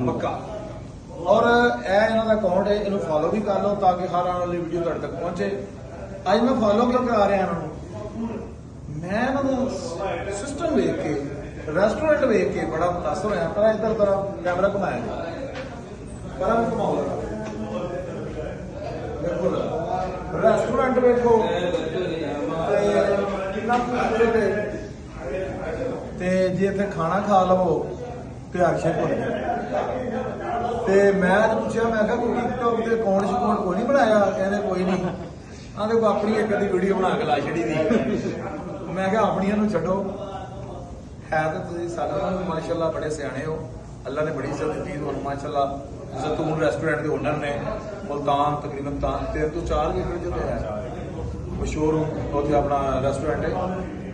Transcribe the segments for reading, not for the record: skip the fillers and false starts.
ਪੱਕਾ। ਔਰ ਇਹ ਇਹਨਾਂ ਦਾ ਅਕਾਊਂਟ ਹੈ, ਇਹਨੂੰ ਫੋਲੋ ਵੀ ਕਰ ਲਓ ਤਾਂ ਕਿ ਹਰ ਆਉਣ ਵਾਲੀ ਵੀਡੀਓ ਤੁਹਾਡੇ ਤੱਕ ਪਹੁੰਚੇ। ਅੱਜ ਮੈਂ ਫੋਲੋ ਕਿਉਂ ਕਰਾ ਰਿਹਾ ਇਹਨਾਂ ਨੂੰ, ਮੈਂ ਇਹਨਾਂ ਦਾ ਸਿਸਟਮ ਵੇਖ ਕੇ, ਰੈਸਟੋਰੈਂਟ ਵੇਖ ਕੇ ਬੜਾ ਮੁਤਾਸਰ ਹੋਇਆ। ਪਰ ਇੱਧਰ ਤਰ੍ਹਾਂ ਕੈਮਰਾ ਘੁਮਾਇਆ ਪਰ ਮੈਂ ਘੁਮਾਉਂਦਾ ਬਿਲਕੁਲ ਰੈਸਟੋਰੈਂਟ ਵੇਖੋ ਤੇ ਕਿੰਨਾ ਖੂਬਸੂਰਤ ਹੈ। ਤੇ ਜੇ ਇੱਥੇ ਖਾਣਾ ਖਾ ਲਵੋ ਤੇ ਅਕਸ਼ੇ ਭੁੱਲ ਗਿਆ। ਤੇ ਮੈਂ ਅੱਜ ਪੁੱਛਿਆ, ਮੈਂ ਕਿਹਾ ਕੋਈ ਟਿਕਟੋਕ ਤੇ ਅਕਾਊਂਟ ਸ਼ਕਾਊਂਟ ਕੋਈ ਨਹੀਂ ਬਣਾਇਆ? ਕਹਿੰਦੇ ਕੋਈ ਨਹੀਂ। ਆਂਦੇ ਕੋ ਆਪਣੀ ਇੱਕ ਅੱਧੀ ਵੀਡੀਓ ਬਣਾ ਕੇ ਲਾ ਛੜੀ ਦੀ। ਮੈਂ ਕਿਹਾ ਆਪਣੀਆਂ ਨੂੰ ਛੱਡੋ, ਹੈ ਤਾਂ ਤੁਸੀਂ ਸਾਰਿਆਂ ਨੂੰ ਮਾਸ਼ਾਅੱਲਾ ਬੜੇ ਸਿਆਣੇ ਹੋ, ਅੱਲਾ ਨੇ ਬੜੀ ਇੱਜ਼ਤ ਦਿੱਤੀ ਤੁਹਾਨੂੰ ਮਾਸ਼ਾਅੱਲਾ। ਜ਼ੈਤੂਨ ਰੈਸਟੋਰੈਂਟ ਦੇ ਓਨਰ ਨੇ, ਮੁਲਤਾਨ ਤਕਰੀਬਨ 3 ਤੋਂ 4 ਏਕੜ ਜਿੱਥੇ ਹੈ ਉਹ ਸ਼ੋਰੂਮ, ਉੱਥੇ ਆਪਣਾ ਰੈਸਟੋਰੈਂਟ ਹੈ।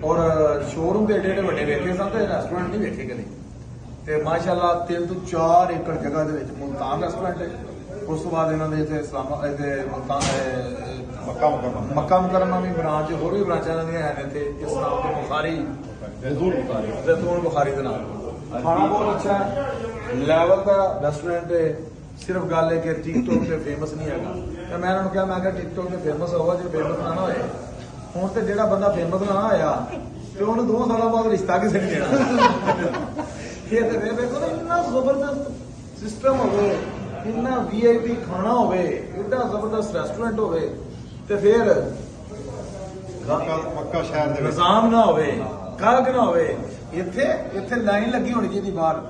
ਔਰ ਸ਼ੋਰੂਮ ਦੇ ਏਡੇ ਏਡੇ ਵੱਡੇ ਵੇਖੇ ਸਨ ਤੇ ਰੈਸਟੋਰੈਂਟ ਨਹੀਂ ਵੇਖੇ ਕਦੇ। ਤੇ ਮਾਸ਼ਾਅੱਲਾ 3 ਤੋਂ 4 ਏਕੜ ਜਗ੍ਹਾ ਦੇ ਵਿੱਚ ਮੁਲਤਾਨ ਰੈਸਟੋਰੈਂਟ ਹੈ। ਉਸ ਤੋਂ ਬਾਅਦ ਇਹਨਾਂ ਦੇ ਇੱਥੇ ਮੱਕਾ ਮੁਕਰਮਾ ਵੀ ਬ੍ਰਾਂਚ, ਹੋਰ ਵੀ ਬ੍ਰਾਂਚਾਂ ਇਹਨਾਂ ਦੀਆਂ ਹੈ ਇੱਥੇ। ਇਸ ਨਾਮ ਤੇ ਬੁਖਾਰੀ, ਜ਼ੈਤੂਨ ਬੁਖਾਰੀ ਦੇ ਨਾਲ ਖਾਣਾ ਬਹੁਤ ਅੱਛਾ ਹੈ, ਲੈਵਲ ਦਾ ਰੈਸਟੋਰੈਂਟ ਹੈ। ਸਿਰਫ ਗੱਲ ਹੈ ਕਿ ਟਿਕਟੋਕ ਤੇ ਫੇਮਸ ਨਹੀਂ ਹੈਗਾ। ਤੇ ਮੈਂ ਇਹਨਾਂ ਨੂੰ ਕਿਹਾ, ਮੈਂ ਕਿਹਾ ਟਿਕਟੋਕ ਤੇ ਫੇਮਸ ਹੋਗਾ, ਜੇ ਫੇਮਸ ਨਾ ਹੋਏ। ਹੁਣ ਤੇ ਜਿਹੜਾ ਬੰਦਾ ਫੇਮਸ ਨਾ ਹੋਇਆ ਤੇ ਉਹਨੂੰ 2 ਸਾਲਾਂ ਬਾਅਦ ਰਿਸ਼ਤਾ ਕਿਸੇ ਨੇ ਦੇਣਾ। ਇਹ ਤੇ ਵੇਖੋ ਨਾ, ਇੰਨਾ ਜ਼ਬਰਦਸਤ ਸਿਸਟਮ ਹੋਵੇ, ਇੰਨਾ VIP ਖਾਣਾ ਹੋਵੇ, ਇੰਨਾ ਜ਼ਬਰਦਸਤ ਰੈਸਟੋਰੈਂਟ ਹੋਵੇ ਤੇ ਫਿਰ ਪੱਕਾ ਸ਼ਹਿਰ ਦੇ ਵਿੱਚ ਨਿਜ਼ਾਮ ਨਾ ਹੋਵੇ, ਕਾਗ ਨਾ ਹੋਵੇ। ਇੱਥੇ ਲਾਈਨ ਲੱਗੀ ਹੋਣੀ ਚਾਹੀਦੀ ਬਾਹਰ।